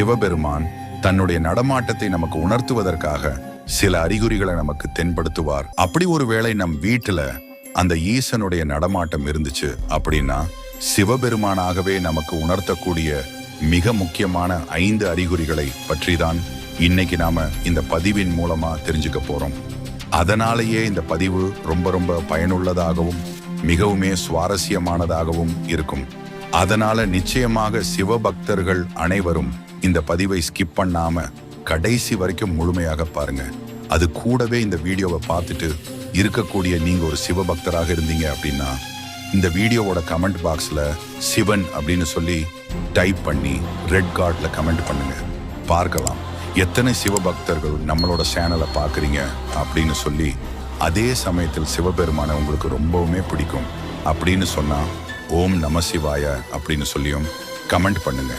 சிவபெருமான் தன்னுடைய நடமாட்டத்தை நமக்கு உணர்த்துவதற்காக சில அறிகுறிகளை நமக்கு தென்படுத்துவார். அப்படி ஒருவேளை நம் வீட்டுல அந்த ஈசனுடைய நடமாட்டம் இருந்துச்சு அப்படின்னா சிவபெருமானாகவே நமக்கு உணர்த்தக்கூடிய மிக முக்கியமான 5 அறிகுறிகளை பற்றிதான் இன்னைக்கு நாம இந்த பதிவின் மூலமா தெரிஞ்சுக்க போறோம். அதனாலேயே இந்த பதிவு ரொம்ப ரொம்ப பயனுள்ளதாகவும் மிகவுமே சுவாரஸ்யமானதாகவும் இருக்கும். அதனால நிச்சயமாக சிவபக்தர்கள் அனைவரும் இந்த பதிவை ஸ்கிப் பண்ணாம கடைசி வரைக்கும் முழுமையாக பாருங்க. அது கூடவே இந்த வீடியோவை பார்த்துட்டு இருக்கக்கூடிய நீங்க ஒரு சிவபக்தராக இருந்தீங்க அப்படின்னா இந்த வீடியோவோட கமெண்ட் பாக்ஸ்ல சிவன் அப்படின்னு சொல்லி டைப் பண்ணி ரெட் கார்ட்ல கமெண்ட் பண்ணுங்க. பார்க்கலாம் எத்தனை சிவபக்தர்கள் நம்மளோட சேனலை பார்க்குறீங்க அப்படின்னு சொல்லி. அதே சமயத்தில் சிவபெருமானை உங்களுக்கு ரொம்பவுமே பிடிக்கும் அப்படின்னு சொன்னா ஓம் நம சிவாய அப்படின்னு சொல்லியும் கமெண்ட் பண்ணுங்க.